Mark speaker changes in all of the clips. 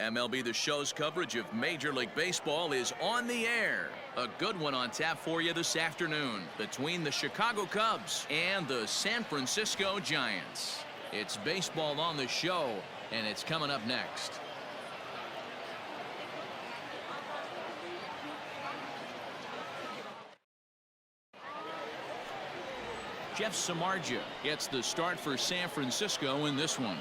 Speaker 1: MLB The Show's coverage of Major League Baseball is on the air. A good one on tap for you this afternoon between the Chicago Cubs and the San Francisco Giants. It's baseball on the show, and it's coming up next. Jeff Samardzija gets the start for San Francisco in this one.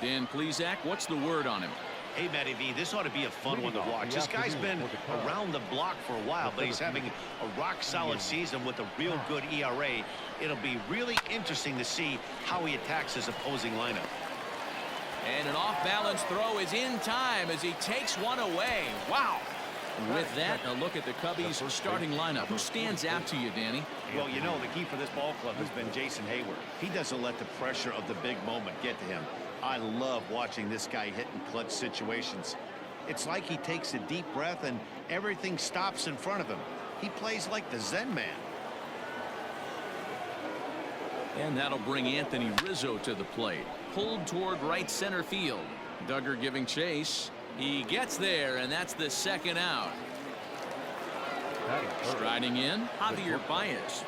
Speaker 1: Dan Plesac, what's the word on him?
Speaker 2: Hey, Matty V, this ought to be a fun one to watch. This guy's been around the block for a while, but he's having a rock-solid season with a real good ERA. It'll be really interesting to see how he attacks his opposing lineup.
Speaker 1: And an off-balance throw is in time as he takes one away. Wow. With that, a look at the Cubbies' starting lineup. Who stands out to you, Danny?
Speaker 2: Well, you know, the key for this ball club has been Jason Hayward. He doesn't let the pressure of the big moment get to him. I love watching this guy hit in clutch situations. It's like he takes a deep breath and everything stops in front of him. He plays like the Zen man.
Speaker 1: And that'll bring Anthony Rizzo to the plate. Pulled toward right center field. Duggar giving chase. He gets there, and that's the second out. Striding in, Javier Baez.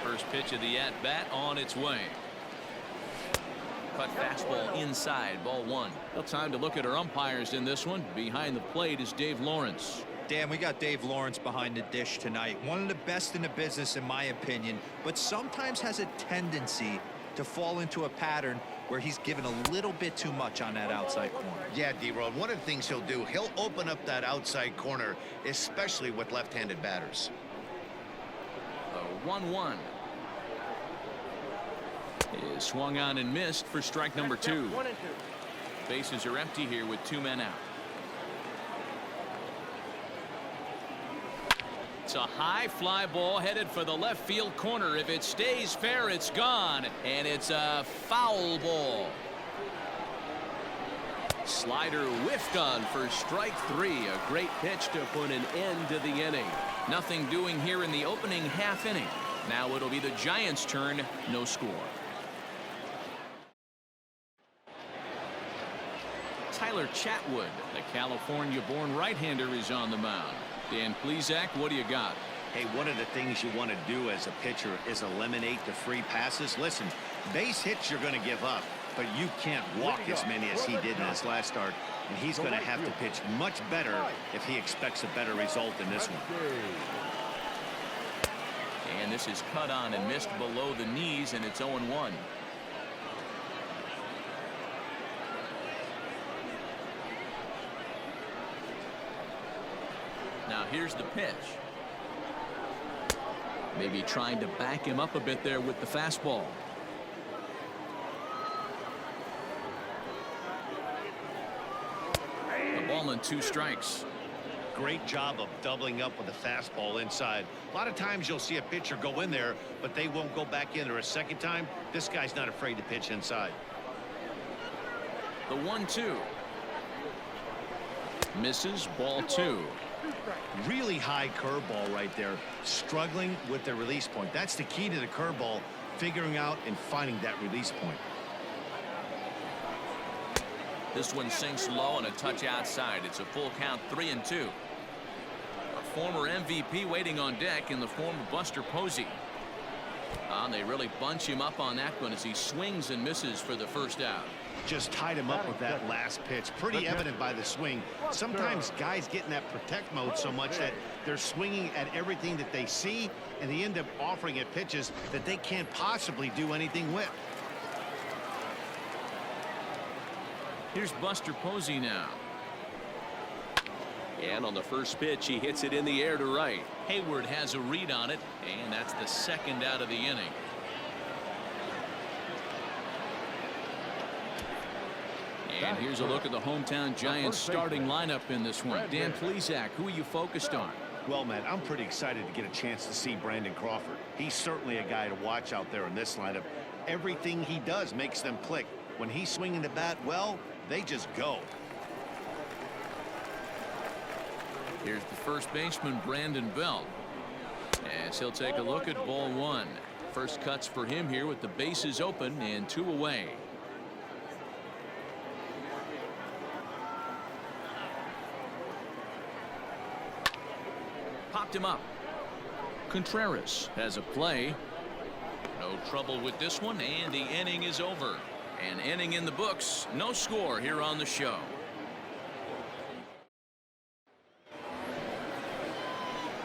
Speaker 1: First pitch of the at-bat on its way. Cut fastball inside, ball one. Well, time to look at our umpires in this one. Behind the plate is Dave Lawrence.
Speaker 3: Dan, we got Dave Lawrence behind the dish tonight. One of the best in the business, in my opinion, but sometimes has a tendency to fall into a pattern where he's given a little bit too much on that outside corner.
Speaker 2: Yeah, D-Road, one of the things he'll do, he'll open up that outside corner, especially with left-handed batters.
Speaker 1: 1-1. Is swung on and missed for strike number 2. Bases are empty here with 2 men out. It's a high fly ball headed for the left field corner. If it stays fair, it's gone, and it's a foul ball. Slider whiffed on for strike 3. A great pitch to put an end to the inning. Nothing doing here in the opening half inning. Now it'll be the Giants' turn. No score. Tyler Chatwood, the California-born right-hander, is on the mound. Dan Plesac, what do you got?
Speaker 2: Hey, one of the things you want to do as a pitcher is eliminate the free passes. Listen, base hits you're going to give up, but you can't walk as many as he did in his last start, and he's going to have to pitch much better if he expects a better result in this one.
Speaker 1: And this is cut on and missed below the knees, and it's 0-1. Now here's the pitch. Maybe trying to back him up a bit there with the fastball. The ball and 2 strikes.
Speaker 2: Great job of doubling up with a fastball inside. A lot of times you'll see a pitcher go in there, but they won't go back in there a second time. This guy's not afraid to pitch inside.
Speaker 1: The 1-2. Misses, ball 2.
Speaker 2: Really high curveball right there. Struggling with the release point. That's the key to the curveball, figuring out and finding that release point.
Speaker 1: This one sinks low and a touch outside. It's a full count, 3-2. A former MVP waiting on deck in the form of Buster Posey. They really bunch him up on that one as he swings and misses for the first out.
Speaker 2: Just tied him up with that last pitch. Pretty evident by the swing. Sometimes guys get in that protect mode so much that they're swinging at everything that they see, and they end up offering it pitches that they can't possibly do anything with.
Speaker 1: Here's Buster Posey now. And on the first pitch, he hits it in the air to right. Hayward has a read on it, and that's the second out of the inning. And here's a look at the hometown Giants starting lineup in this one. Dan Plesac, who are you focused on?
Speaker 2: Well, man, I'm pretty excited to get a chance to see Brandon Crawford. He's certainly a guy to watch out there in this lineup. Everything he does makes them click. When he's swinging the bat, well, they just go.
Speaker 1: Here's the first baseman, Brandon Belt. As he'll take a look at ball 1. First cuts for him here with the bases open and 2 away. popped him up. Contreras has a play. No trouble with this one, and the inning is over. An inning in the books. No score here on the show.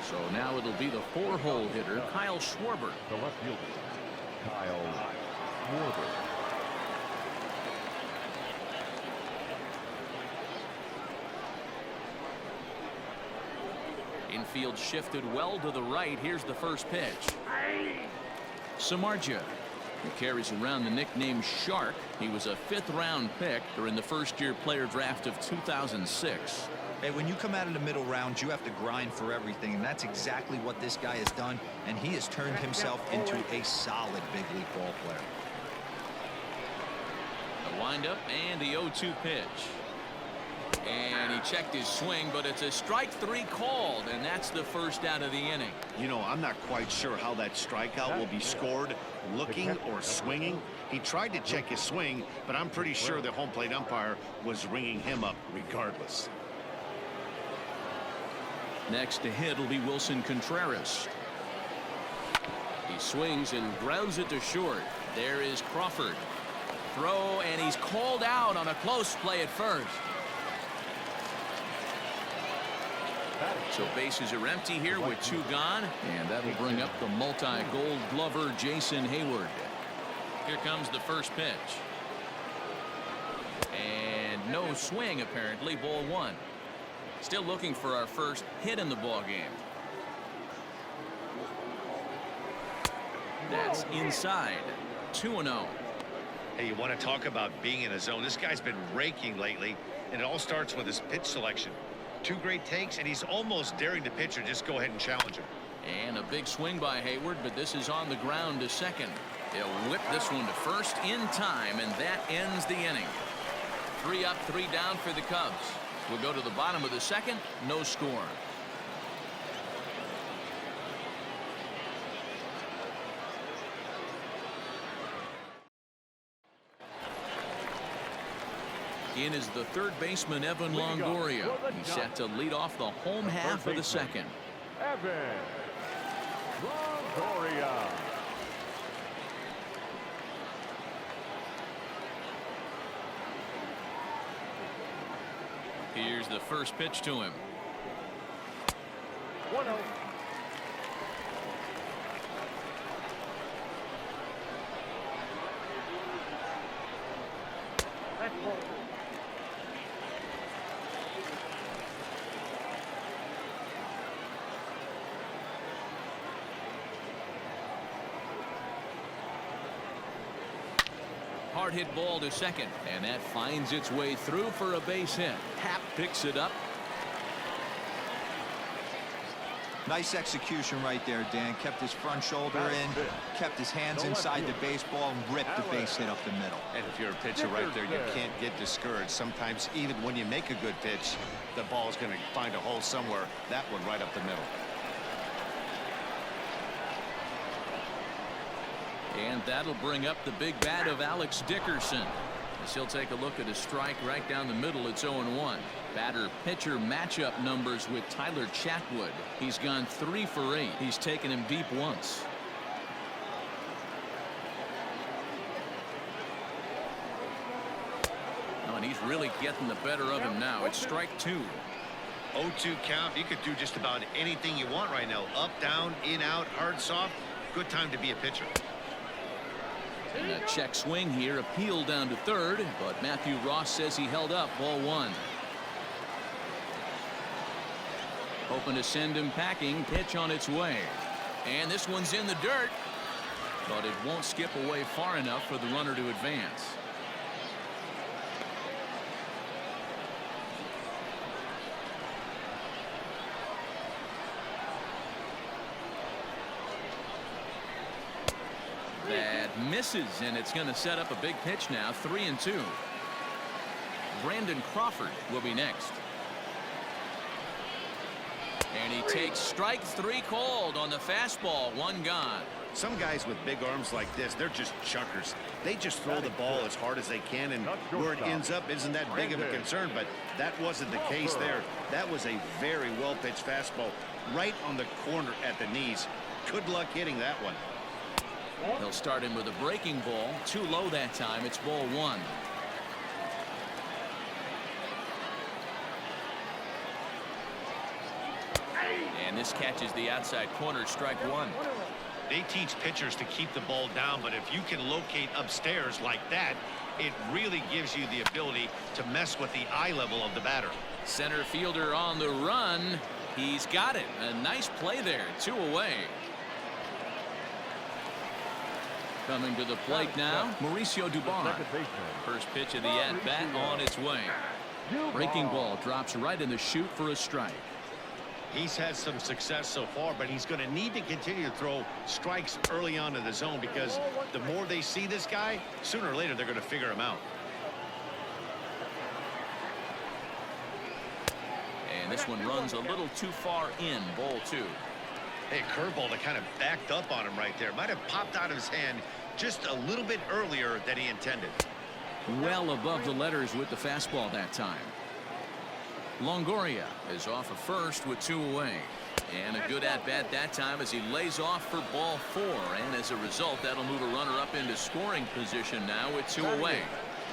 Speaker 1: So now it'll be the 4-hole hitter, Kyle Schwarber.
Speaker 4: The left fielder, Kyle Schwarber.
Speaker 1: Infield shifted well to the right. Here's the first pitch. Samardzija. He carries around the nickname Shark. He was a 5th-round pick during the first-year player draft of 2006.
Speaker 3: Hey, when you come out of the middle rounds, you have to grind for everything, and that's exactly what this guy has done, and he has turned himself into a solid big league ball player.
Speaker 1: The windup and the 0-2 pitch. And he checked his swing, but it's a strike 3 called, and that's the first out of the inning.
Speaker 2: You know, I'm not quite sure how that strikeout will be scored, looking or swinging. He tried to check his swing, but I'm pretty sure the home plate umpire was ringing him up regardless.
Speaker 1: Next to hit will be Wilson Contreras. He swings and grounds it to short. There is Crawford. Throw, and he's called out on a close play at first. So bases are empty here with 2 gone, and that'll bring up the multi-gold glover Jason Hayward. Here comes the first pitch. And no swing, apparently. Ball 1. Still looking for our first hit in the ball game. That's inside. 2-0.
Speaker 5: Hey, you want to talk about being in a zone? This guy's been raking lately, and it all starts with his pitch selection. 2 great takes, and he's almost daring the pitcher just go ahead and challenge him.
Speaker 1: And a big swing by Hayward, but this is on the ground to second. He'll whip this one to first in time, and that ends the inning. 3 up, 3 down for the Cubs. We'll go to the bottom of the second. No score. In is the 3rd baseman, Evan Longoria. He's set to lead off the home half of the second.
Speaker 4: Evan Longoria.
Speaker 1: Here's the first pitch to him.
Speaker 4: 1-0.
Speaker 1: Hard hit ball to second, and that finds its way through for a base hit. Happ picks it up.
Speaker 3: Nice execution right there, Dan. Kept his front shoulder in, kept his hands inside the baseball, and ripped the base hit up the middle.
Speaker 2: And if you're a pitcher right there, you can't get discouraged. Sometimes even when you make a good pitch, the ball's going to find a hole somewhere. That one right up the middle.
Speaker 1: And that'll bring up the big bat of Alex Dickerson. As he'll take a look at a strike right down the middle. It's 0-1. Batter-pitcher matchup numbers with Tyler Chatwood. He's gone 3 for 8. He's taken him deep once. Oh, and he's really getting the better of him now. It's strike 2.
Speaker 5: 0-2 count. You could do just about anything you want right now. Up, down, in, out, hard, soft. Good time to be a pitcher.
Speaker 1: And a check swing here, appealed down to 3rd, but Matthew Ross says he held up. Ball 1. Hoping to send him packing. Pitch on its way. And this one's in the dirt, but it won't skip away far enough for the runner to advance. That misses, and it's going to set up a big pitch now. 3-2. Brandon Crawford will be next. And he takes strike 3 called on the fastball. 1 gone.
Speaker 2: Some guys with big arms like this, they're just chuckers. They just throw the ball as hard as they can, and where it ends up isn't that big of a concern, but that wasn't the case there. That was a very well-pitched fastball. right on the corner at the knees. Good luck hitting that one.
Speaker 1: He'll start him with a breaking ball. Too low that time. It's ball one. And this catches the outside corner, strike one.
Speaker 5: They teach pitchers to keep the ball down, but if you can locate upstairs like that, it really gives you the ability to mess with the eye level of the batter.
Speaker 1: Center fielder on the run. He's got it. A nice play there. 2 away. Coming to the plate now, Mauricio Dubon. First pitch of the at-bat on its way. Breaking ball drops right in the chute for a strike.
Speaker 5: He's had some success so far, but he's going to need to continue to throw strikes early on in the zone, because the more they see this guy, sooner or later they're going to figure him out.
Speaker 1: And this one runs a little too far in, ball 2.
Speaker 5: Hey, curveball that kind of backed up on him right there. Might have popped out of his hand just a little bit earlier than he intended.
Speaker 1: Well above the letters with the fastball that time. Longoria is off of first with 2 away. And a good at-bat that time as he lays off for ball 4. And as a result, that'll move a runner up into scoring position now with 2 away.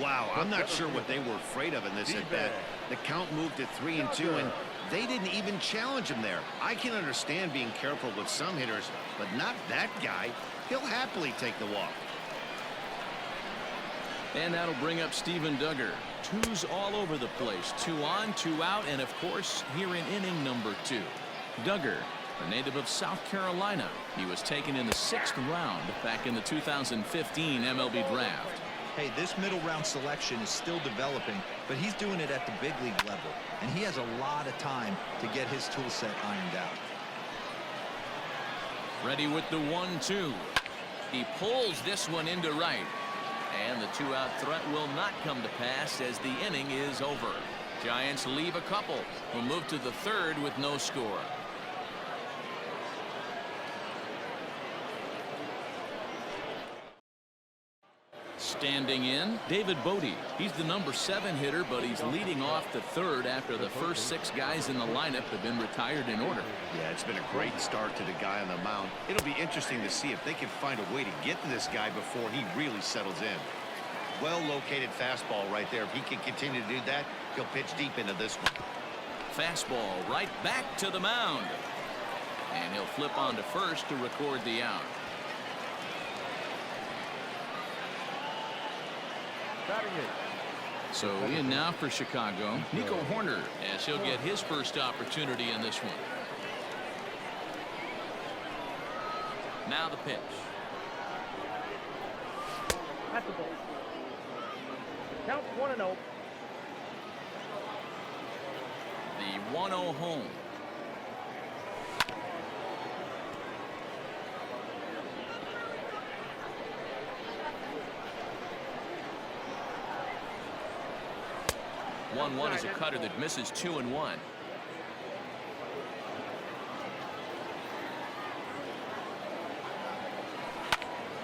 Speaker 2: Wow, I'm not sure what they were afraid of in this at-bat. The count moved to 3-2, and they didn't even challenge him there. I can understand being careful with some hitters, but not that guy. He'll happily take the walk.
Speaker 1: And that'll bring up Steven Duggar. 2s all over the place. 2 on, 2 out, and of course, here in inning number 2. Duggar, a native of South Carolina. He was taken in the 6th round back in the 2015 MLB draft.
Speaker 3: Hey, this middle round selection is still developing, but he's doing it at the big league level, and he has a lot of time to get his tool set ironed out.
Speaker 1: Ready with the 1-2. He pulls this one into right. And the 2-out threat will not come to pass as the inning is over. Giants leave a couple. Will move to the 3rd with no score. Standing in, David Bodie. He's the number 7 hitter, but he's leading off the 3rd after the first 6 guys in the lineup have been retired in order.
Speaker 2: Yeah, it's been a great start to the guy on the mound. It'll be interesting to see if they can find a way to get to this guy before he really settles in. Well-located fastball right there. If he can continue to do that, he'll pitch deep into this one.
Speaker 1: Fastball right back to the mound. And he'll flip on to first to record the out. So in now for Chicago, Nico Horner, as he'll get his first opportunity in this one. Now the pitch.
Speaker 6: At the ball. Count 1-0.
Speaker 1: The 1-0 home. One is a cutter that misses 2-1.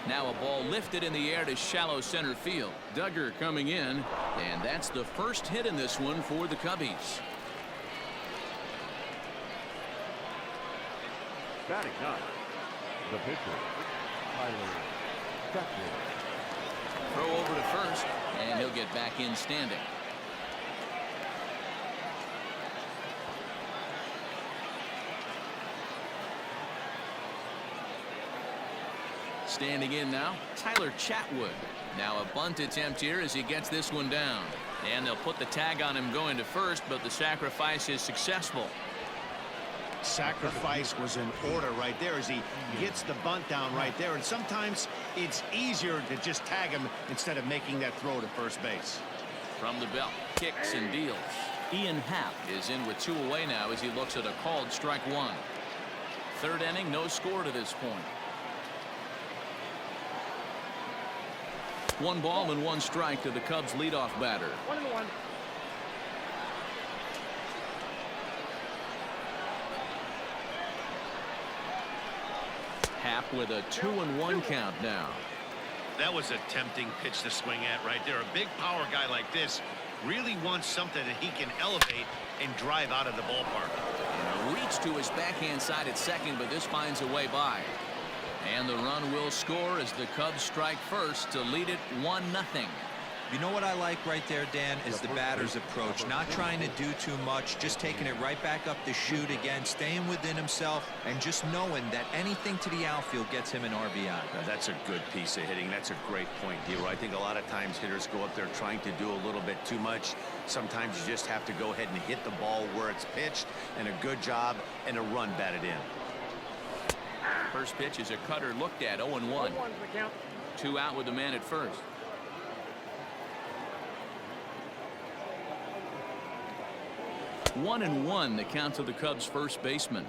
Speaker 1: Now a ball lifted in the air to shallow center field. Duggar coming in, and that's the first hit in this one for the Cubbies.
Speaker 4: Batting ninth, the pitcher, Tyler Chatwood.
Speaker 1: Throw over to first, and he'll get back in standing. Standing in now, Tyler Chatwood. Now a bunt attempt here as he gets this one down. And they'll put the tag on him going to first, but the sacrifice is successful.
Speaker 2: Sacrifice was in order right there as he gets the bunt down right there. And sometimes it's easier to just tag him instead of making that throw to first base.
Speaker 1: From the belt, kicks and deals. Ian Happ is in with 2 away now as he looks at a called strike 1. 3rd inning, no score to this point. 1 ball and 1 strike to the Cubs leadoff batter.
Speaker 6: 1-1.
Speaker 1: Happ with a 2-1 count now.
Speaker 5: That was a tempting pitch to swing at right there. A big power guy like this really wants something that he can elevate and drive out of the ballpark.
Speaker 1: And a reached to his backhand side at second, but this finds a way by. And the run will score as the Cubs strike first to lead it 1-0.
Speaker 3: You know what I like right there, Dan, is the batter's approach. Not trying to do too much, just taking it right back up the chute again, staying within himself, and just knowing that anything to the outfield gets him an RBI.
Speaker 2: Now, that's a good piece of hitting. That's a great point, Hero. I think a lot of times hitters go up there trying to do a little bit too much. Sometimes you just have to go ahead and hit the ball where it's pitched, and a good job and a run batted in.
Speaker 1: First pitch is a cutter looked at, 0-1.
Speaker 6: 1-1's the count.
Speaker 1: 2 out with the man at first. One and one, the count to the Cubs' first baseman.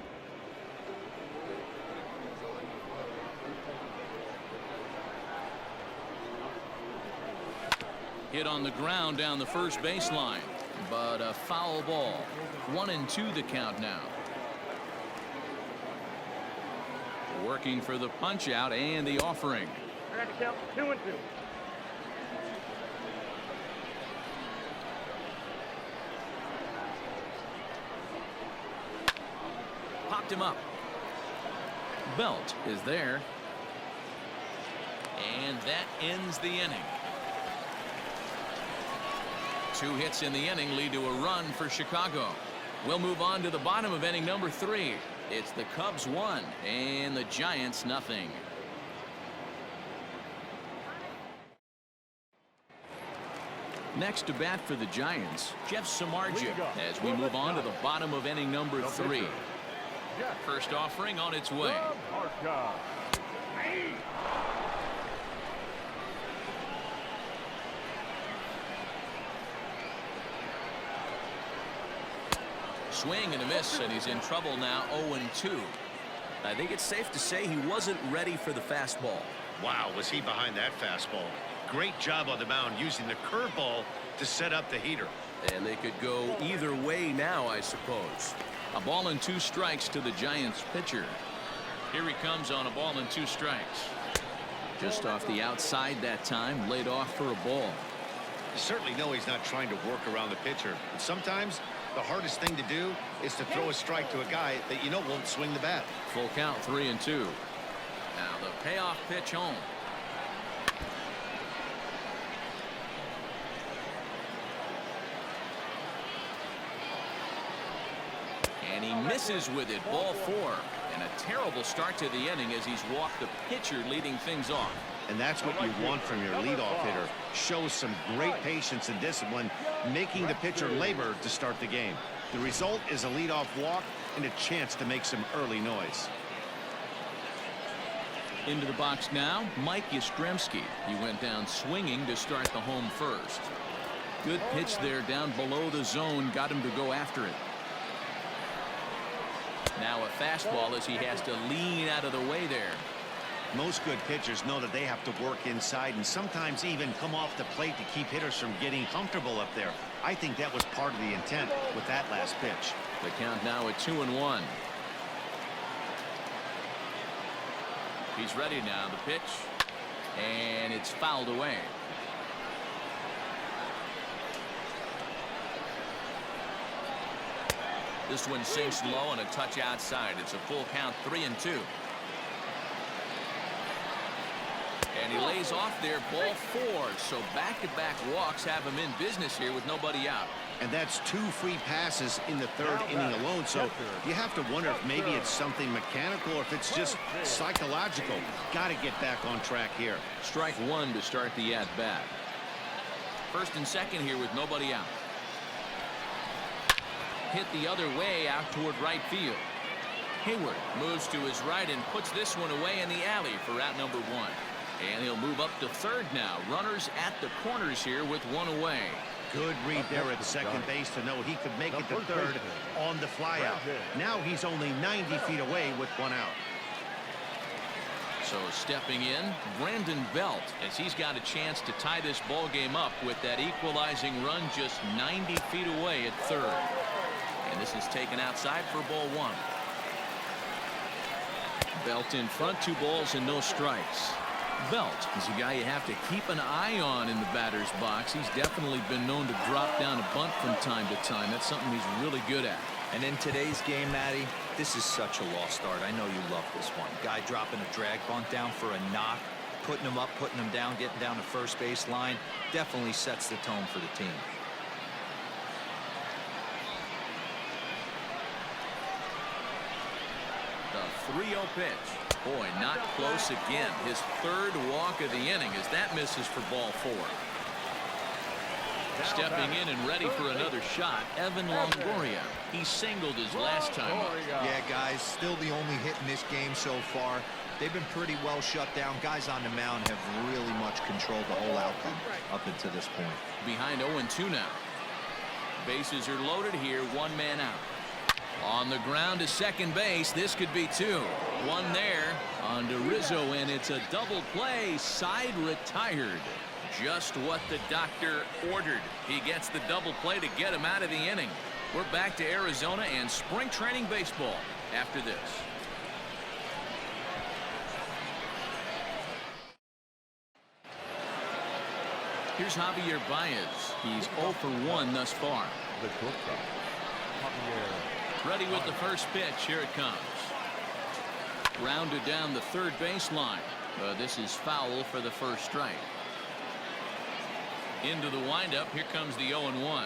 Speaker 1: Hit on the ground down the first baseline, but a foul ball. 1-2 the count now. Working for the punch out and the offering.
Speaker 6: I got to count 2-2.
Speaker 1: Popped him up. Belt is there. And that ends the inning. 2 hits in the inning lead to a run for Chicago. We'll move on to the bottom of inning number 3. It's the Cubs 1 and the Giants nothing. Next to bat for the Giants, Jeff Samardzija, as we move on to the bottom of inning number 3. First offering on its way. Swing and a miss, and he's in trouble now. 0-2. I think it's safe to say he wasn't ready for the fastball.
Speaker 5: Wow, was he behind that fastball. Great job on the mound using the curveball to set up the heater.
Speaker 1: And they could go either way now, I suppose. A ball and 2 strikes to the Giants pitcher. Here he comes on a ball and 2 strikes. Just off the outside that time, laid off for a ball.
Speaker 5: You certainly know he's not trying to work around the pitcher. But sometimes the hardest thing to do is to throw a strike to a guy that you know won't swing the bat.
Speaker 1: Full count, 3-2. Now the payoff pitch home. And he misses with it. Ball 4. And a terrible start to the inning as he's walked the pitcher leading things off.
Speaker 2: And that's what you want from your leadoff hitter. Shows some great patience and discipline, making the pitcher labor to start the game. The result is a leadoff walk and a chance to make some early noise.
Speaker 1: Into the box now, Mike Yastrzemski. He went down swinging to start the home first. Good pitch there down below the zone, got him to go after it. Now a fastball as he has to lean out of the way there.
Speaker 2: Most good pitchers know that they have to work inside and sometimes even come off the plate to keep hitters from getting comfortable up there. I think that was part of the intent with that last pitch.
Speaker 1: The count now at 2-1. He's ready now. The pitch, and it's fouled away. This one sinks low and a touch outside. It's a full count, 3-2. And he lays off there, ball 4. So back-to-back walks have him in business here with nobody out.
Speaker 2: And that's 2 free passes in the 3rd inning alone. So you have to wonder if maybe it's something mechanical or if it's just psychological. Got to get back on track here.
Speaker 1: Strike 1 to start the at-bat. First and second here with nobody out. Hit the other way out toward right field. Hayward moves to his right and puts this one away in the alley for out number 1. And he'll move up to third now. Runners at the corners here with 1 away.
Speaker 2: Good read there at second base to know he could make it to third on the flyout. Now he's only 90 feet away with 1 out.
Speaker 1: So stepping in, Brandon Belt, as he's got a chance to tie this ball game up with that equalizing run just 90 feet away at third. And this is taken outside for ball 1. Belt in front, 2 balls and no strikes. Belt is a guy you have to keep an eye on in the batter's box. He's definitely been known to drop down a bunt from time to time. That's something he's really good at.
Speaker 3: And in today's game, Matty, this is such a lost start. I know you love this one. Guy dropping a drag bunt down for a knock, putting him up, putting him down, getting down to first base line. Definitely sets the tone for the team.
Speaker 1: The 3-0 pitch. Boy, not close again. His third walk of the inning as that misses for ball 4. Stepping in and ready for another shot, Evan Longoria. He singled his last time up.
Speaker 3: Yeah, guys, still the only hit in this game so far. They've been pretty well shut down. Guys on the mound have really much controlled the whole outcome up until this point.
Speaker 1: Behind 0-2 now. Bases are loaded here, 1 man out. On the ground to second base, this could be 2. 1 there on to Rizzo, and it's a double play. Side retired. Just what the doctor ordered. He gets the double play to get him out of the inning. We're back to Arizona and spring training baseball after this. Here's Javier Baez. He's 0 for 1 thus far.
Speaker 4: The shortstop, Javier.
Speaker 1: Ready with the first pitch. Here it comes. Rounded down the third baseline. This is foul for the first strike. Into the windup. Here comes the 0-1.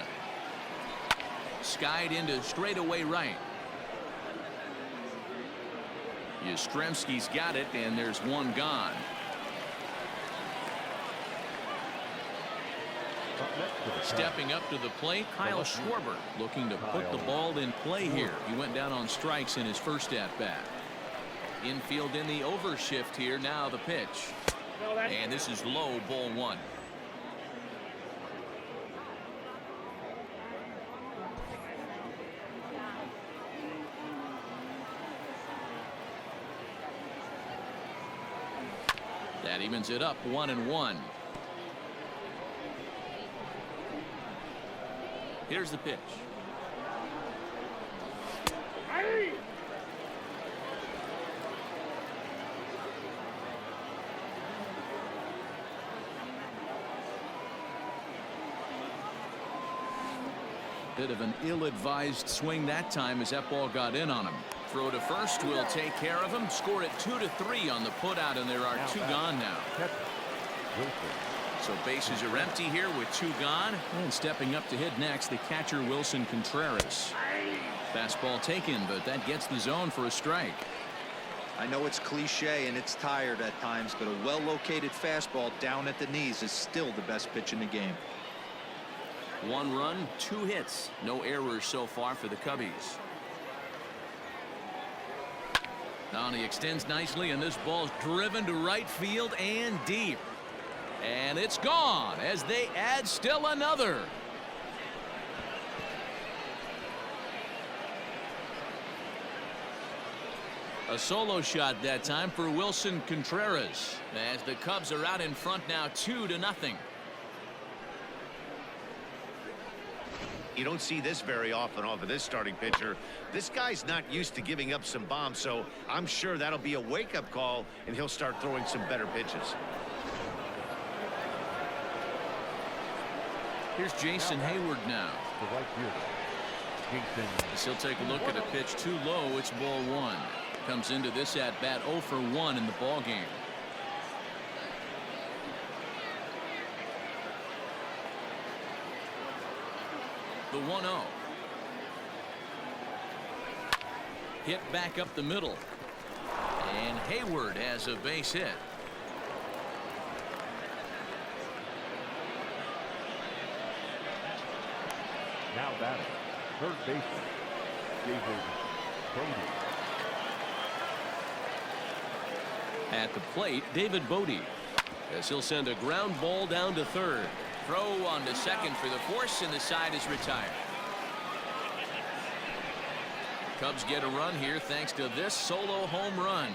Speaker 1: Skied into straightaway right. Yastrzemski's got it, and there's 1 gone. Stepping up to the plate, Kyle Schwarber, looking to put the ball in play here. He went down on strikes in his first at-bat. Infield in the overshift here. Now the pitch. And this is low, ball 1. That evens it up, 1-1. Here's the pitch. Bit of an ill-advised swing that time as that ball got in on him. Throw to first will take care of him. Score it 2-3 on the putout, and there are 2 gone now. So bases are empty here with 2 gone. And stepping up to hit next, the catcher Wilson Contreras. Fastball taken, but that gets the zone for a strike.
Speaker 3: I know it's cliche and it's tired at times, but a well-located fastball down at the knees is still the best pitch in the game.
Speaker 1: 1 run, 2 hits. No errors so far for the Cubbies. Now he extends nicely, and this ball's driven to right field and deep. And it's gone as they add still another. A solo shot that time for Wilson Contreras as the Cubs are out in front now 2-0.
Speaker 2: You don't see this very often off of this starting pitcher. This guy's not used to giving up some bombs, so I'm sure that'll be a wake-up call, and he'll start throwing some better pitches.
Speaker 1: Here's Jason Hayward now.
Speaker 4: The right fielder, Jason.
Speaker 1: He'll take a look at a pitch too low. It's ball 1. Comes into this at bat 0 for 1 in the ball game. The 1-0. Hit back up the middle. And Hayward has a base hit.
Speaker 4: Now batting, third baseman, David Bodie.
Speaker 1: At the plate, David Bodie, as he'll send a ground ball down to third. Throw on to second for the force, and the side is retired. Cubs get a run here thanks to this solo home run.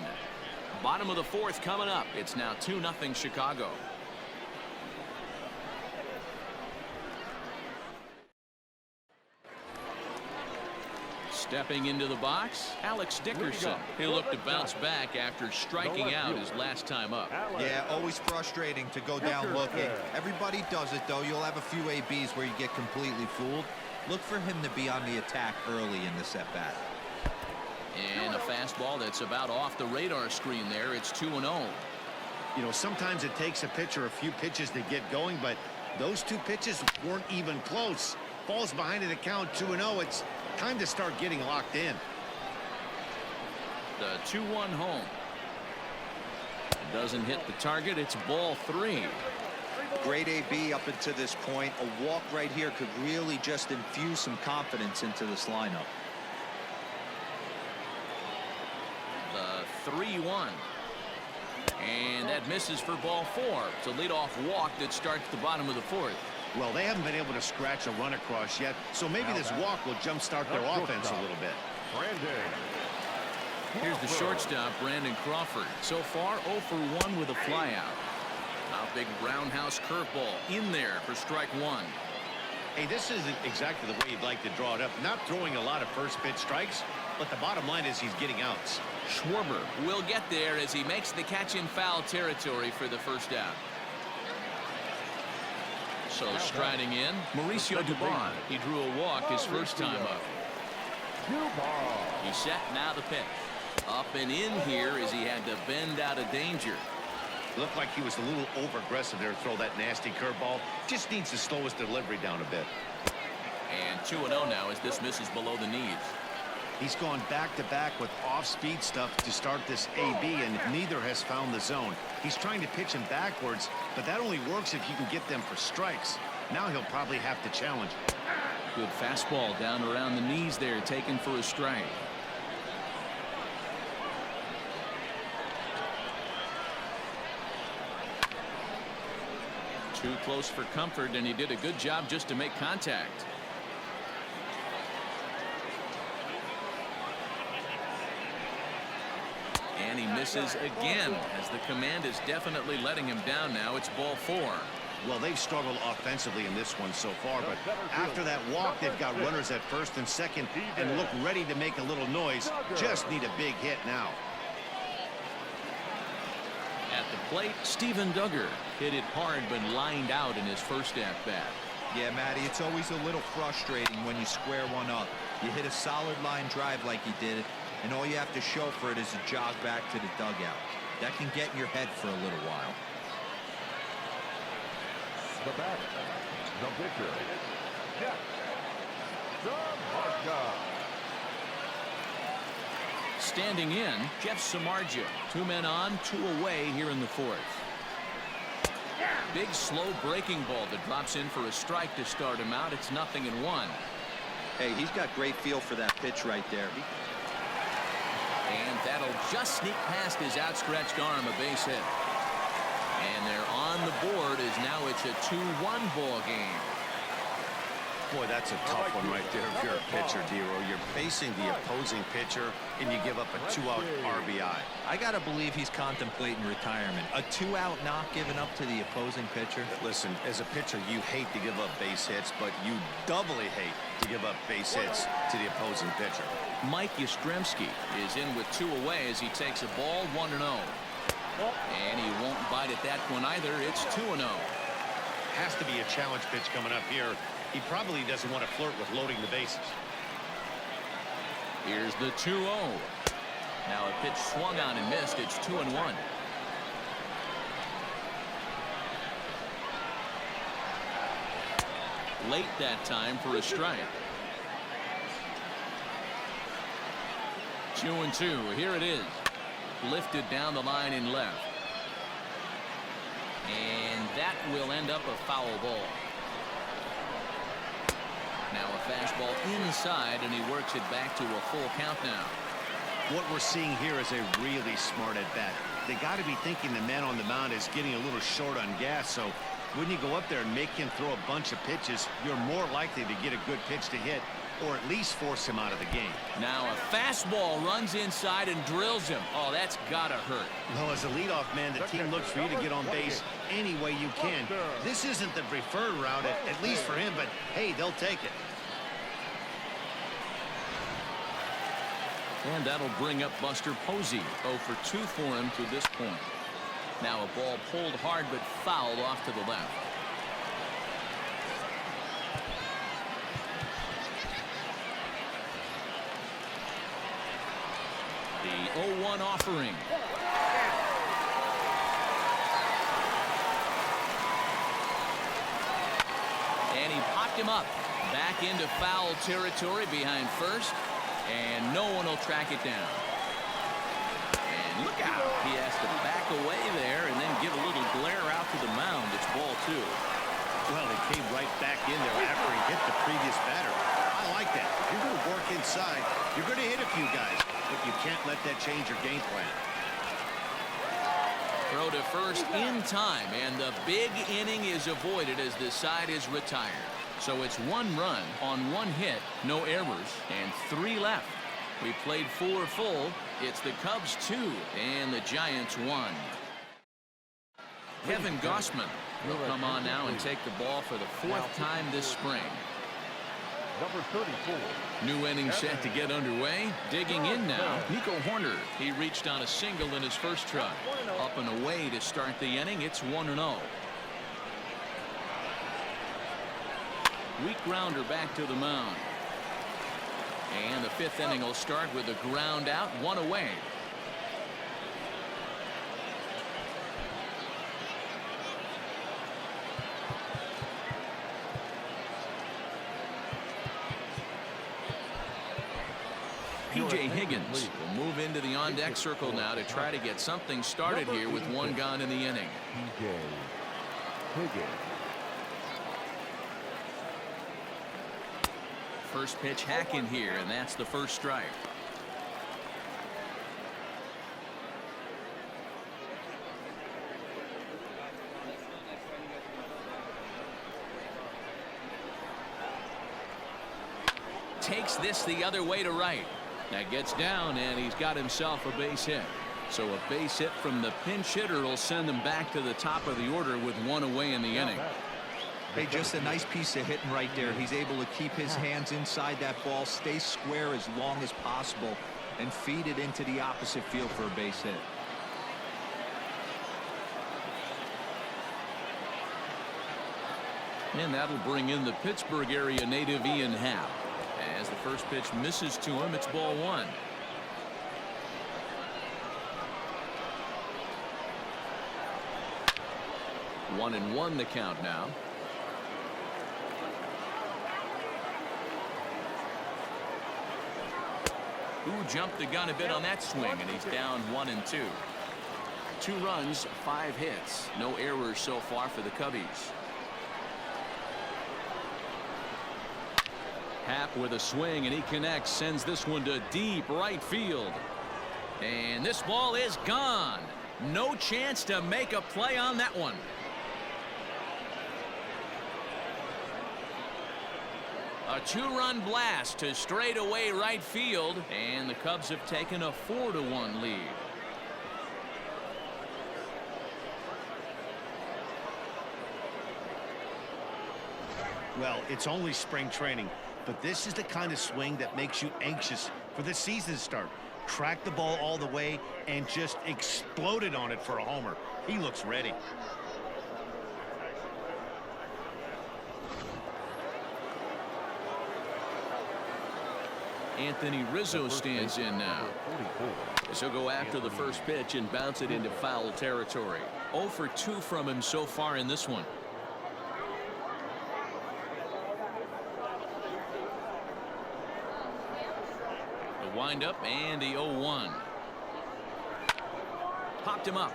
Speaker 1: Bottom of the 4th coming up. It's now 2-0 Chicago. Stepping into the box, Alex Dickerson. He'll look to bounce back after striking out his last time up.
Speaker 3: Yeah, always frustrating to go down looking. Everybody does it, though. You'll have a few ABs where you get completely fooled. Look for him to be on the attack early in this at-bat.
Speaker 1: And a fastball that's about off the radar screen there. It's 2-0.
Speaker 2: You know, sometimes it takes a pitcher a few pitches to get going, but those two pitches weren't even close. Falls behind at the count 2-0. It's time to start getting locked in.
Speaker 1: The 2-1 home. Doesn't hit the target. It's ball 3.
Speaker 3: Great AB up until this point. A walk right here could really just infuse some confidence into this lineup.
Speaker 1: The 3-1. And that misses for ball 4. It's a leadoff walk that starts the bottom of the 4th.
Speaker 2: Well, they haven't been able to scratch a run across yet, so maybe this walk will jumpstart their offense a little bit.
Speaker 1: Here's the shortstop, Brandon Crawford. So far, 0 for 1 with a flyout. A big roundhouse curveball in there for strike 1.
Speaker 2: Hey, this isn't exactly the way you'd like to draw it up. Not throwing a lot of first pitch strikes, but the bottom line is he's getting outs.
Speaker 1: Schwarber will get there as he makes the catch in foul territory for the first out. So striding in, Mauricio Dubon. He drew a walk his first time up. He's set, now the pitch. Up and in here as he had to bend out of danger.
Speaker 2: Looked like he was a little over-aggressive there to throw that nasty curveball. Just needs to slow his delivery down a bit.
Speaker 1: And 2-0 now as this misses below the knees.
Speaker 2: He's gone back-to-back with off-speed stuff to start this AB, and neither has found the zone. He's trying to pitch him backwards, but that only works if you can get them for strikes. Now he'll probably have to challenge.
Speaker 1: Good fastball down around the knees there, taken for a strike. Too close for comfort, and he did a good job just to make contact. And he misses again as the command is definitely letting him down now. It's ball 4.
Speaker 2: Well, they've struggled offensively in this one so far, but after that walk, they've got runners at first and second and look ready to make a little noise. Just need a big hit now.
Speaker 1: At the plate, Steven Duggar hit it hard but lined out in his first at-bat.
Speaker 3: Yeah, Matty, it's always a little frustrating when you square one up. You hit a solid line drive like he did, and all you have to show for it is a jog back to the dugout. That can get in your head for a little while.
Speaker 4: The batter, the pitcher, Jeff Samardzija.
Speaker 1: Standing in, Jeff Samardzija. 2 men on, 2 away here in the 4th. Big slow breaking ball that drops in for a strike to start him out. It's 0-1.
Speaker 3: Hey, he's got great feel for that pitch right there.
Speaker 1: And that'll just sneak past his outstretched arm, a base hit. And they're on the board as now it's a 2-1 ball game.
Speaker 2: Boy, that's a tough one right there if you're a pitcher, Dero. You're facing the opposing pitcher, and you give up a 2-out RBI.
Speaker 3: I got to believe he's contemplating retirement. A 2-out knock given up to the opposing pitcher.
Speaker 2: Listen, as a pitcher, you hate to give up base hits, but you doubly hate to give up base hits to the opposing pitcher.
Speaker 1: Mike Yastrzemski is in with 2 away as he takes a ball 1-0. And he won't bite at that one either. It's 2-0.
Speaker 2: Has to be a challenge pitch coming up here. He probably doesn't want to flirt with loading the bases.
Speaker 1: Here's the 2-0. Now a pitch swung on and missed. It's 2-1. Late that time for a strike. 2-2. Here it is. Lifted down the line in left. And that will end up a foul ball. Now a fastball inside, and he works it back to a full count now.
Speaker 2: What we're seeing here is a really smart at-bat. They got to be thinking the man on the mound is getting a little short on gas, so when you go up there and make him throw a bunch of pitches, you're more likely to get a good pitch to hit, or at least force him out of the game.
Speaker 1: Now a fastball runs inside and drills him. Oh, that's gotta hurt.
Speaker 2: Well, as a leadoff man, the team looks for you to get on base any way you can. This isn't the preferred route, at least for him, but hey, they'll take it.
Speaker 1: And that'll bring up Buster Posey. 0 for 2 for him to this point. Now a ball pulled hard but fouled off to the left. 0-1 offering. And he popped him up. Back into foul territory behind first. And no one will track it down. And look out. He has to back away there and then give a little glare out to the mound. It's ball 2.
Speaker 2: Well, he came right back in there after he hit the previous batter. I like that. If you're going to work inside, you're going to hit a few guys, but you can't let that change your game plan.
Speaker 1: Throw to first in time, and the big inning is avoided as the side is retired. So it's 1 run on 1 hit, no errors, and 3 left. We played 4 full. It's the Cubs 2 and the Giants 1. Kevin Gossman will come on now and take the ball for the 4th time this spring.
Speaker 4: Number 34.
Speaker 1: New inning set to get underway. Digging in now, Nico Horner. He reached on a single in his first try. Up and away to start the inning. It's 1-0. Weak grounder back to the mound. And the 5th inning will start with a ground out, 1 away. P.J. Higgins will move into the on-deck circle now to try to get something started here with 1 gone in the inning.
Speaker 4: P.J. Higgins.
Speaker 1: First pitch hack in here, and that's the first strike. Takes this the other way to right. That gets down, and he's got himself a base hit. So a base hit from the pinch hitter will send him back to the top of the order with 1 away in the inning.
Speaker 3: Hey, just a nice piece of hitting right there. He's able to keep his hands inside that ball, stay square as long as possible, and feed it into the opposite field for a base hit.
Speaker 1: And that'll bring in the Pittsburgh area native Ian Happ. As the first pitch misses to him, it's ball 1. One and 1 the count now. Who jumped the gun a bit on that swing, and he's down 1 and 2. 2 runs, 5 hits, no errors so far for the Cubbies. Happ with a swing, and he connects, sends this one to deep right field. And this ball is gone. No chance to make a play on that one. A 2-run blast to straightaway right field, and the Cubs have taken a 4-1 lead.
Speaker 2: Well, it's only spring training, but this is the kind of swing that makes you anxious for the season to start. Track the ball all the way and just exploded on it for a homer. He looks ready.
Speaker 1: Anthony Rizzo stands in now. As he'll go after the first pitch and bounce it into foul territory. 0 for 2 from him so far in this one. The windup and the 0-1. Popped him up.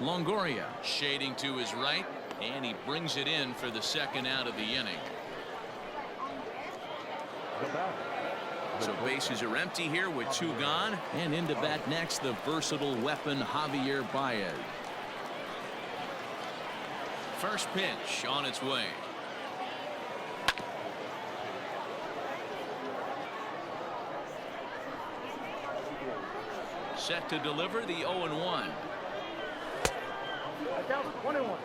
Speaker 1: Longoria shading to his right, and he brings it in for the second out of the inning. So bases are empty here with 2 gone, and into bat next the versatile weapon Javier Baez. First pitch on its way. Set to deliver the 0-1.
Speaker 6: Down 1-1.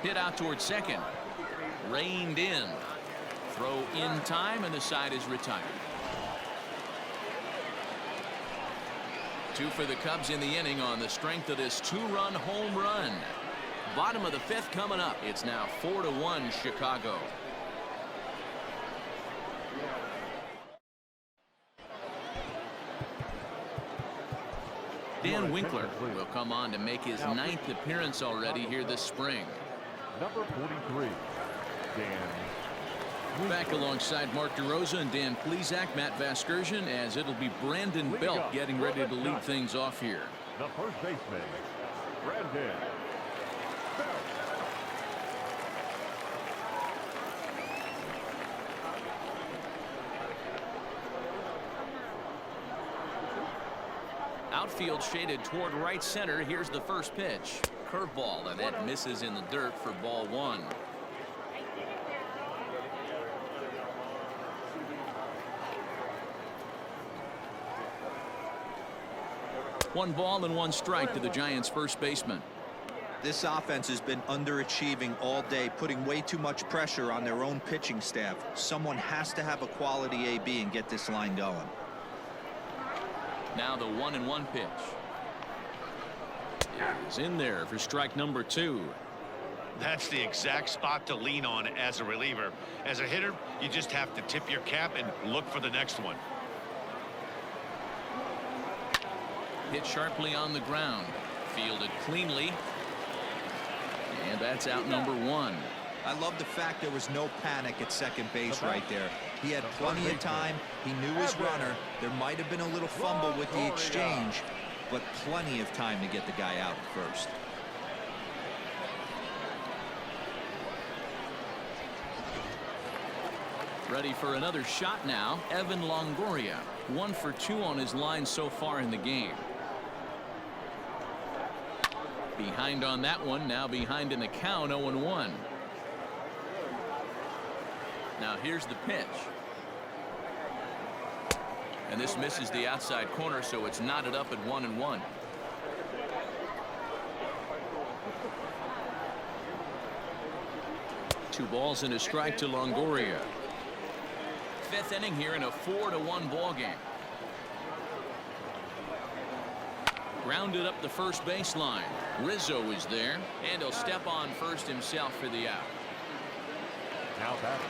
Speaker 1: Hit out towards second. Reined in. Throw in time, and the side is retired. 2 for the Cubs in the inning on the strength of this 2-run home run. Bottom of the fifth coming up. It's now 4-1 Chicago. Dan Winkler will come on to make his 9th appearance already here this spring.
Speaker 4: Number 43, Dan.
Speaker 1: Back alongside Mark DeRosa and Dan Plesac, Matt Vasgersian, as it'll be Brandon Belt getting ready to lead things off here.
Speaker 4: The first baseman, Brandon Belt.
Speaker 1: Outfield shaded toward right center. Here's the first pitch. Curveball, and that misses in the dirt for ball 1. One ball and 1 strike to the Giants' first baseman.
Speaker 3: This offense has been underachieving all day, putting way too much pressure on their own pitching staff. Someone has to have a quality AB and get this line going.
Speaker 1: Now the 1-1 pitch is in there for strike number 2.
Speaker 5: That's the exact spot to lean on as a reliever. As a hitter, you just have to tip your cap and look for the next one.
Speaker 1: Hit sharply on the ground, fielded cleanly, and that's out number 1.
Speaker 3: I love the fact there was no panic at second base right there. He had plenty of time. He knew his runner. There might have been a little fumble with the exchange, but plenty of time to get the guy out first.
Speaker 1: Ready for another shot now. Evan Longoria, 1 for 2 on his line so far in the game. Behind on that one, now behind in the count, 0-1. Now here's the pitch. And this misses the outside corner, so it's knotted up at 1-1. Two balls and a strike to Longoria. 5th inning here in a 4-1 ball game. Grounded up the first baseline. Rizzo is there, and he'll step on first himself for the out.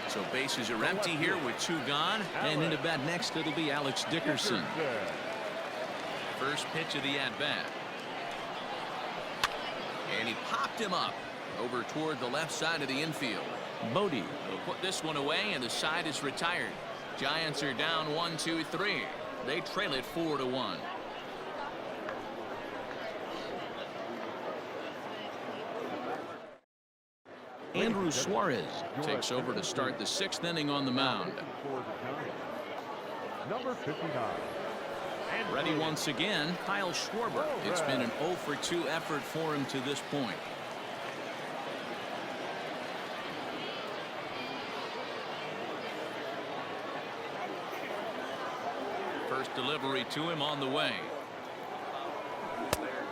Speaker 1: So bases are empty here with 2 gone, and into bat next it'll be Alex Dickerson. First pitch of the at-bat. And he popped him up over toward the left side of the infield. Bodie will put this one away, and the side is retired. Giants are down 1-2-3. They trail it 4-1. Andrew Suarez takes over to start the 6th inning on the mound.
Speaker 4: Number 59.
Speaker 1: Ready once again, Kyle Schwarber. It's been an 0 for 2 effort for him to this point. First delivery to him on the way.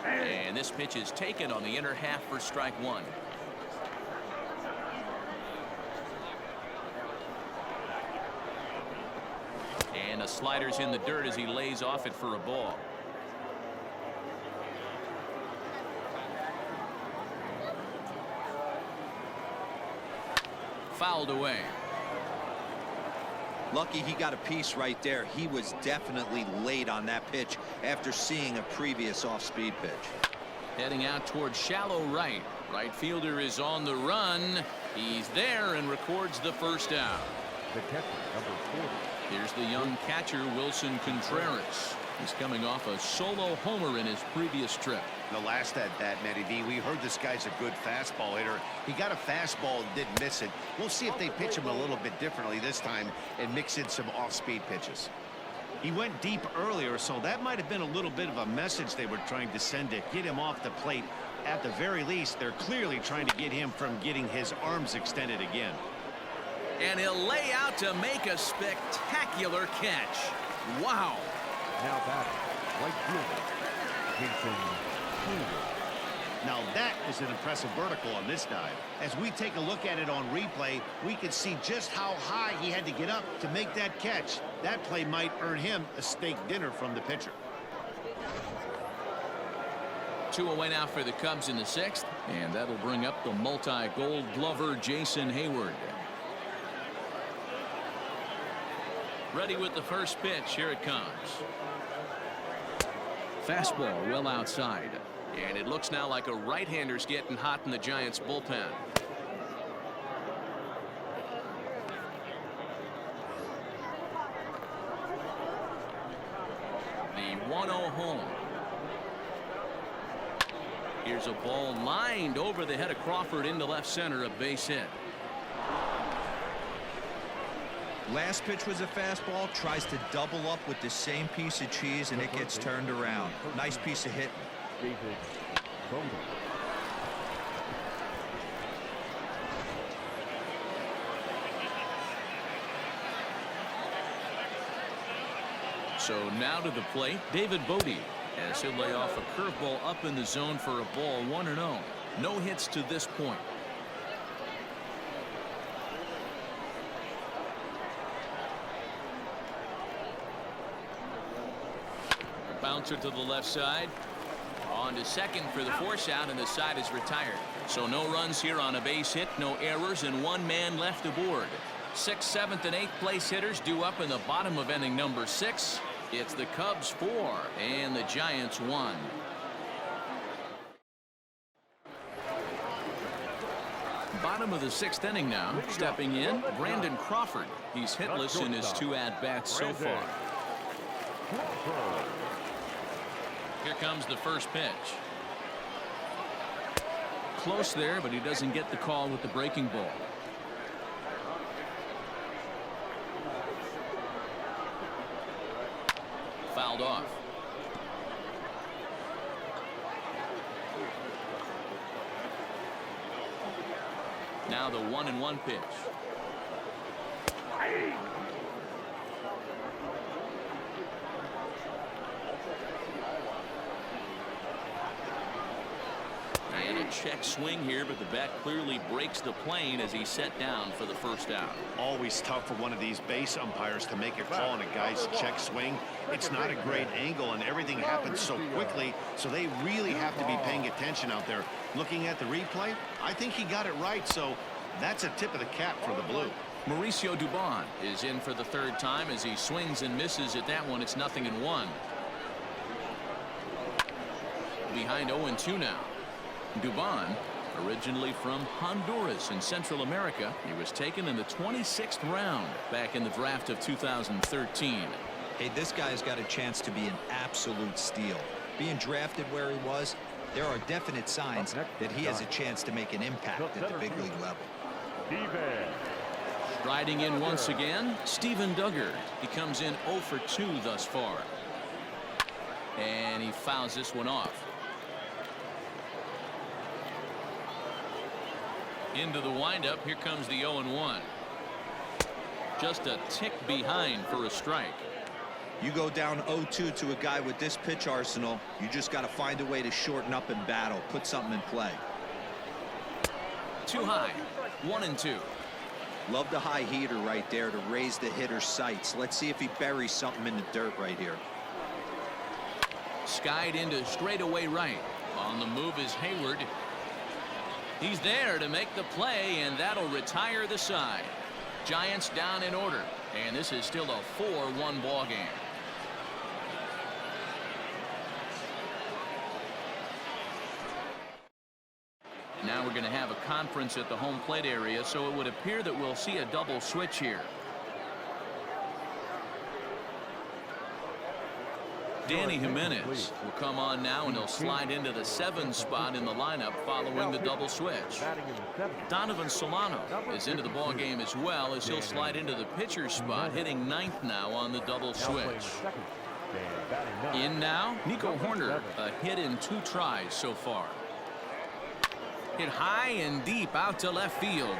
Speaker 1: And this pitch is taken on the inner half for strike 1. And a slider's in the dirt as he lays off it for a ball. Fouled away.
Speaker 3: Lucky he got a piece right there. He was definitely late on that pitch after seeing a previous off-speed pitch.
Speaker 1: Heading out towards shallow right. Right fielder is on the run. He's there and records the first out.
Speaker 4: The catcher, number 40.
Speaker 1: Here's the young catcher, Wilson Contreras. He's coming off a solo homer in his previous trip.
Speaker 2: The last at bat, Matty V, we heard this guy's a good fastball hitter. He got a fastball and didn't miss it. We'll see if they pitch him a little bit differently this time and mix in some off-speed pitches. He went deep earlier, so that might have been a little bit of a message they were trying to send to get him off the plate. At the very least, they're clearly trying to get him from getting his arms extended again.
Speaker 1: And he'll lay out to make a spectacular catch. Wow.
Speaker 4: Now batting, right fielder, Jason Hayward.
Speaker 2: Now that is an impressive vertical on this dive. As we take a look at it on replay, we can see just how high he had to get up to make that catch. That play might earn him a steak dinner from the pitcher.
Speaker 1: Two away now for the Cubs in the 6th, and that'll bring up the multi-gold glover Jason Hayward. Ready with the first pitch. Here it comes. Fastball well outside, and it looks now like a right-hander's getting hot in the Giants bullpen. The 1-0 home. Here's a ball lined over the head of Crawford into left center, a base hit.
Speaker 3: Last pitch was a fastball, tries to double up with the same piece of cheese, and it gets turned around. Nice piece of hitting.
Speaker 1: So now to the plate, David Bodie, as he'll lay off a curveball up in the zone for a ball, 1-0. No hits to this point. Bouncer to the left side. On to second for the force out, and the side is retired. So no runs here on a base hit, no errors, and one man left aboard. 6th, 7th, and 8th place hitters due up in the bottom of inning number 6. It's the Cubs 4 and the Giants 1. Bottom of the 6th inning now. Stepping in, Brandon Crawford. He's hitless in his 2 at-bats so far. Here comes the first pitch. Close there, but he doesn't get the call with the breaking ball. Fouled off. Now the 1-1 pitch. And a check swing here, but the bat clearly breaks the plane as he's set down for the first out.
Speaker 2: Always tough for one of these base umpires to make a call on a guy's check swing. It's not a great angle, and everything happens so quickly, so they really have to be paying attention out there. Looking at the replay, I think he got it right, so that's a tip of the cap for the blue.
Speaker 1: Mauricio Dubon is in for the 3rd time as he swings and misses at that one. It's 0-1. Behind 0-2 now. Dubon, originally from Honduras in Central America, he was taken in the 26th round back in the draft of 2013.
Speaker 3: Hey, this guy's got a chance to be an absolute steal. Being drafted where he was, there are definite signs that he has a chance to make an impact at the big league level.
Speaker 1: Striding in once again, Steven Duggar. He comes in 0 for 2 thus far. And he fouls this one off. Into the windup, here comes the 0-1. Just a tick behind for a strike.
Speaker 3: You go down 0-2 to a guy with this pitch arsenal, you just got to find a way to shorten up and battle, put something in play.
Speaker 1: Too high, 1-2.
Speaker 3: Love the high heater right there to raise the hitter's sights. Let's see if he buries something in the dirt right here.
Speaker 1: Skied into straightaway right. On the move is Hayward. He's there to make the play, and that'll retire the side. Giants down in order, and this is still a 4-1 ball game. Now we're going to have a conference at the home plate area, so it would appear that we'll see a double switch here. Danny Jimenez will come on now, and he'll slide into the 7 spot in the lineup following the double switch. Donovan Solano is into the ball game as well, as he'll slide into the pitcher spot, hitting 9th now on the double switch. In now, Nico Horner, a hit in 2 tries so far. Hit high and deep out to left field.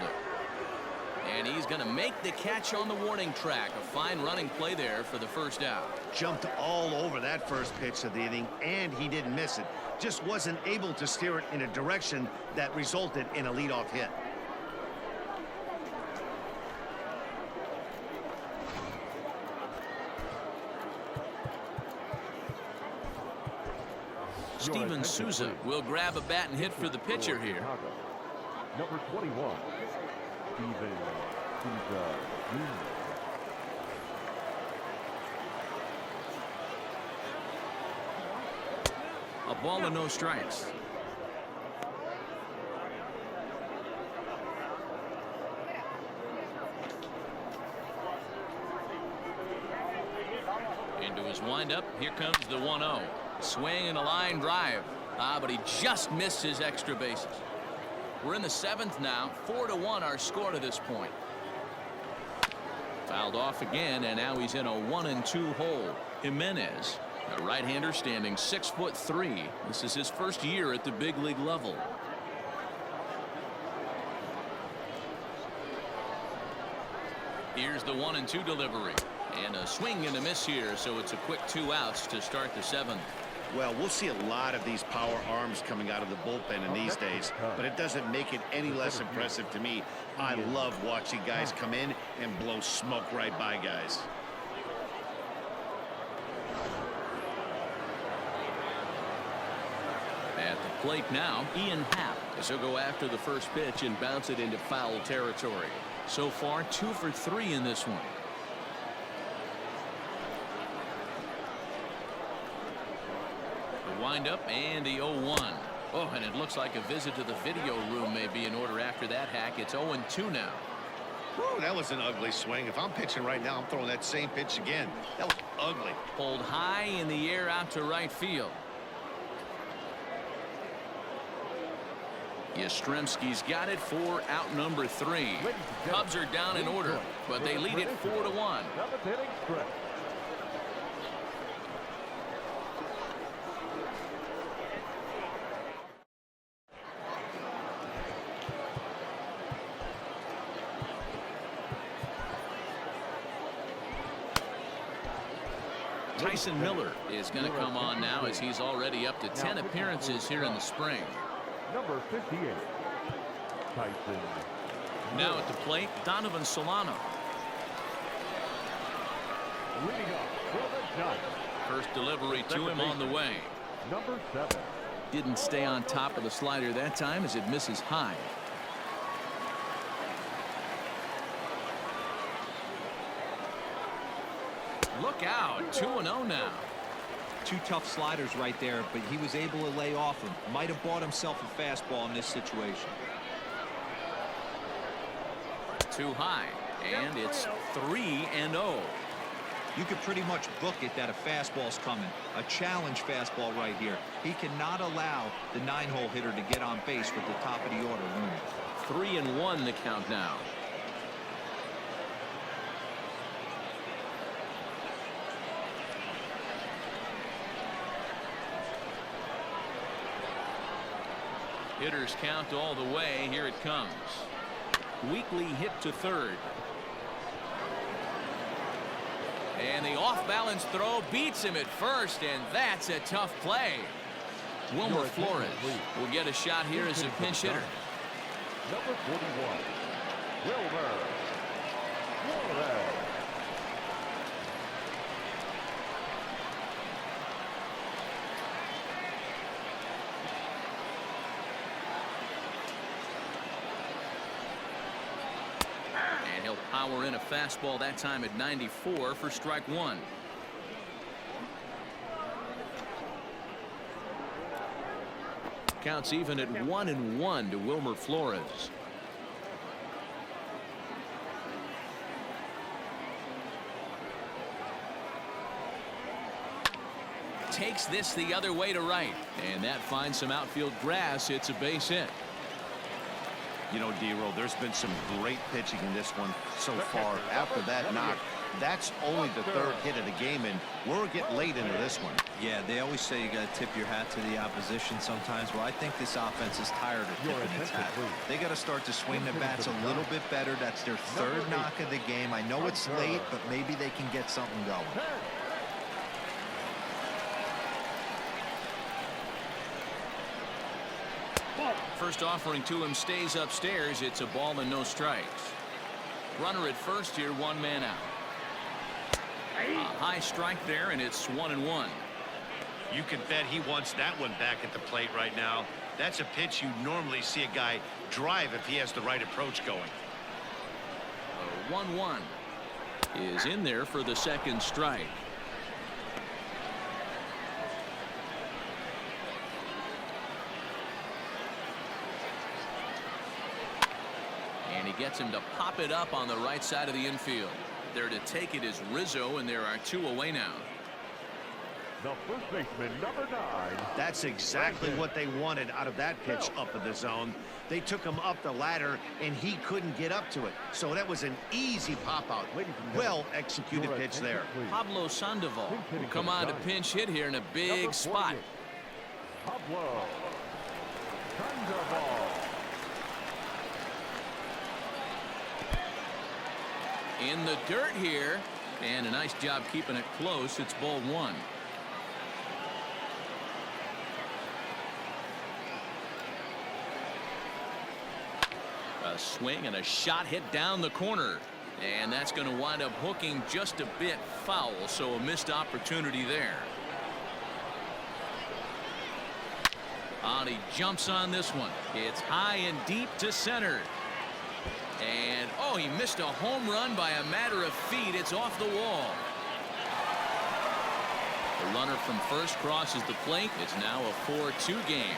Speaker 1: And he's going to make the catch on the warning track. A fine running play there for the first out.
Speaker 2: Jumped all over that first pitch of the inning, and he didn't miss it. Just wasn't able to steer it in a direction that resulted in a leadoff hit.
Speaker 1: Steven Souza will grab a bat and hit for the pitcher here.
Speaker 4: Number 21, Steven Souza Jr.
Speaker 1: A ball and no strikes. Into his windup. Here comes the 1-0. Swing and a line drive. But he just missed his extra bases. We're in the 7th now. 4-1 our score to this point. Fouled off again, and now he's in a 1-2 hole. Jimenez, a right-hander standing 6'3". This is his first year at the big league level. Here's the 1-2 delivery. And a swing and a miss here, so it's a quick 2 outs to start the 7th.
Speaker 2: Well, we'll see a lot of these power arms coming out of the bullpen in these days, but it doesn't make it any less impressive to me. I love watching guys come in and blow smoke right by guys.
Speaker 1: At the plate now, Ian Happ, as he'll go after the first pitch and bounce it into foul territory. So far, 2 for 3 in this one. Wind up and the 0-1. Oh, and it looks like a visit to the video room may be in order after that, Hack. It's 0-2 now.
Speaker 5: Whew, that was an ugly swing. If I'm pitching right now, I'm throwing that same pitch again. That was ugly.
Speaker 1: Pulled high in the air out to right field. Yastrzemski's got it for out number 3. Cubs are down in order, but they lead it 4-1. Tyson Miller is going to come on now, as he's already up to 10 appearances here in the spring.
Speaker 4: Number 58, Tyson.
Speaker 1: Now at the plate, Donovan Solano.
Speaker 4: Leading off for the Giants.
Speaker 1: First delivery to him on the way.
Speaker 4: Number 7.
Speaker 1: Didn't stay on top of the slider that time, as it misses high. Look out, 2-0 now.
Speaker 3: 2 tough sliders right there, but he was able to lay off him. Might have bought himself a fastball in this situation.
Speaker 1: Too high, and it's 3-0.
Speaker 3: You could pretty much book it that a fastball's coming. A challenge fastball right here. He cannot allow the 9-hole hitter to get on base with the top of the order looming.
Speaker 1: 3-1 the count now. Hitters count all the way. Here it comes. Weekly hit to third. And the off-balance throw beats him at first, and that's a tough play. Wilmer Flores will get a shot here as a pinch hitter.
Speaker 4: Number 41, Wilmer Flores.
Speaker 1: And he'll power in a fastball that time at 94 for strike 1. Counts even at 1-1 to Wilmer Flores. Takes this the other way to right, and that finds some outfield grass. It's a base hit.
Speaker 2: You know, D-Roll, there's been some great pitching in this one so far. After that knock, that's only the 3rd hit of the game, and we're getting late into this one.
Speaker 3: Yeah, they always say you got to tip your hat to the opposition sometimes. Well, I think this offense is tired of tipping its hat. They got to start to swing the bats a little bit better. That's their 3rd knock of the game. I know it's late, but maybe they can get something going.
Speaker 1: First offering to him stays upstairs. It's a ball and no strikes. Runner at first here, 1 man out. A high strike there, and it's 1-1.
Speaker 5: You can bet he wants that one back at the plate right now. That's a pitch you normally see a guy drive if he has the right approach going.
Speaker 1: 1-1 is in there for the second strike. And he gets him to pop it up on the right side of the infield. There to take it is Rizzo, and there are 2 away now.
Speaker 4: The first baseman, number 9.
Speaker 2: That's exactly what they wanted out of that pitch up in the zone. They took him up the ladder, and he couldn't get up to it. So that was an easy pop-out. Well executed pitch there.
Speaker 1: Pablo Sandoval will come on to pinch hit here in a big spot.
Speaker 4: Pablo Sandoval.
Speaker 1: In the dirt here, and a nice job keeping it close. It's ball 1. A swing and a shot hit down the corner, and that's going to wind up hooking just a bit foul, so a missed opportunity there. And he jumps on this one. It's high and deep to center. And, oh, he missed a home run by a matter of feet. It's off the wall. The runner from first crosses the plate. It's now a 4-2 game.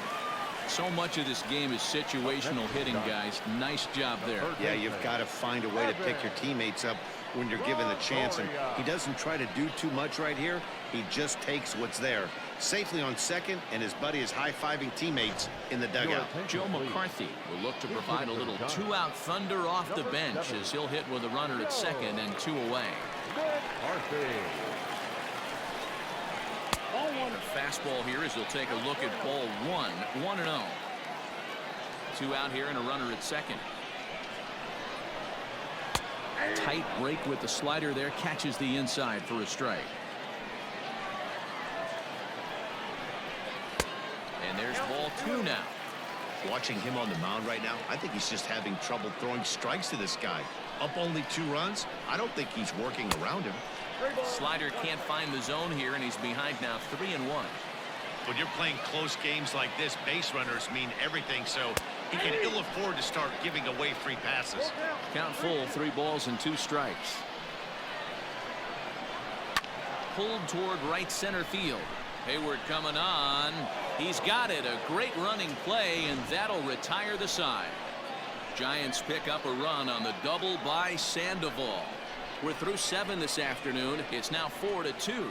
Speaker 1: So much of this game is situational hitting, guys. Nice job there.
Speaker 2: Yeah, you've got to find a way to pick your teammates up when you're given the chance, and he doesn't try to do too much right here. He just takes what's there. Safely on second, and his buddy is high-fiving teammates in the dugout.
Speaker 1: Joe McCarthy will look to provide a little 2-out thunder off the bench as he'll hit with a runner at second and 2 away. A fastball here as he'll take a look at ball 1, 1-0. 2 out here and a runner at second. Tight break with the slider there, catches the inside for a strike. And there's ball 2 now.
Speaker 2: Watching him on the mound right now, I think he's just having trouble throwing strikes to this guy. Up only 2 runs. I don't think he's working around him.
Speaker 1: Slider can't find the zone here, and he's behind now 3-1.
Speaker 5: When you're playing close games like this, base runners mean everything, so he can ill afford to start giving away free passes.
Speaker 1: Count full, 3 balls and 2 strikes. Pulled toward right center field. Hayward coming on. He's got it. A great running play, and that'll retire the side. Giants pick up a run on the double by Sandoval. We're through 7 this afternoon. It's now 4-2.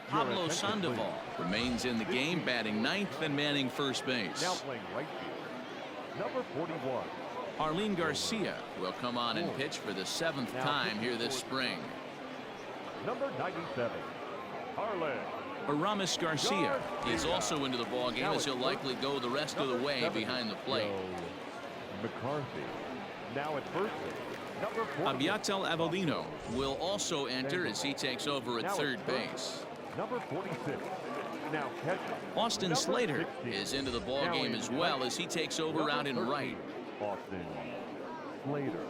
Speaker 1: Pablo Sandoval remains in the game, batting 9th and manning first base.
Speaker 4: Now playing right field, number 41.
Speaker 1: Arlene Garcia will come on and pitch for the 7th time here this spring.
Speaker 4: Number 97, Arlen.
Speaker 1: Aramis Garcia is also into the ballgame as he'll likely go the rest of the way behind the plate.
Speaker 4: McCarthy. Now at first base, number 40.
Speaker 1: Abiatel Avelino will also enter as he takes over at third base.
Speaker 4: Number 46. Now catcher.
Speaker 1: Austin
Speaker 4: Number
Speaker 1: Slater
Speaker 4: 16.
Speaker 1: is into the
Speaker 4: Now
Speaker 1: ballgame
Speaker 4: in
Speaker 1: as well as he takes over
Speaker 4: number
Speaker 1: out in
Speaker 4: 13,
Speaker 1: right.
Speaker 4: Austin Slater.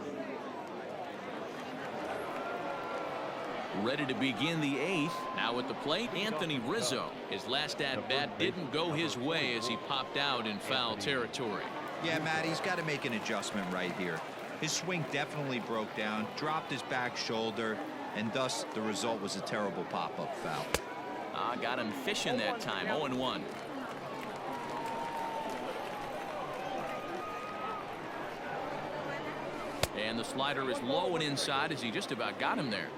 Speaker 1: Ready to begin the 8th. Now at the plate, Anthony Rizzo. His last at-bat didn't go his way as he popped out in foul territory.
Speaker 3: Yeah, Matt, he's got to make an adjustment right here. His swing definitely broke down, dropped his back shoulder, and thus the result was a terrible pop-up foul.
Speaker 1: Got him fishing that time. 0-1. And the slider is low and inside as he just about got him there.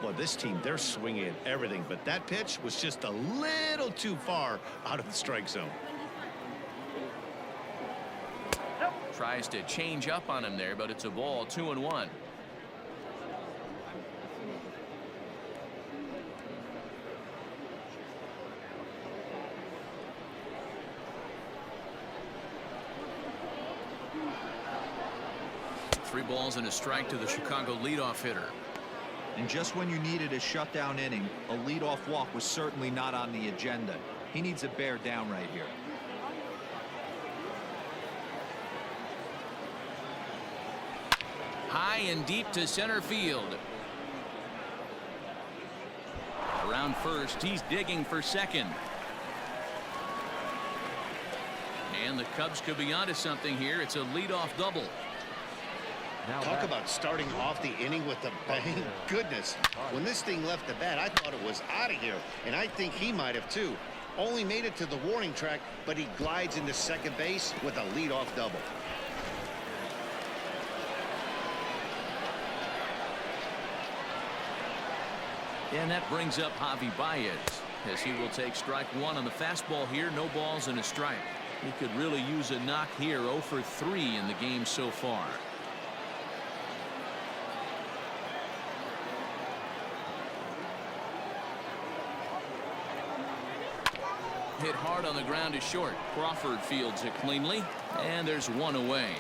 Speaker 2: Well, this team, they're swinging at everything, but that pitch was just a little too far out of the strike zone.
Speaker 1: Tries to change up on him there, but it's a ball. 2-1. Three balls and a strike to the Chicago leadoff hitter.
Speaker 3: And just when you needed a shutdown inning, a leadoff walk was certainly not on the agenda. He needs to bear down right here.
Speaker 1: High and deep to center field. Around first, he's digging for second. And the Cubs could be onto something here. It's a leadoff double.
Speaker 2: Talk about starting off the inning with a bang. Goodness, when this thing left the bat, I thought it was out of here, and I think he might have too. Only made it to the warning track, but he glides into second base with a leadoff double.
Speaker 1: And that brings up Javi Baez, as he will take strike one on the fastball here. No balls and a strike. He could really use a knock here. 0 for 3 in the game so far. Hit hard on the ground is short. Crawford fields it cleanly, and there's one away.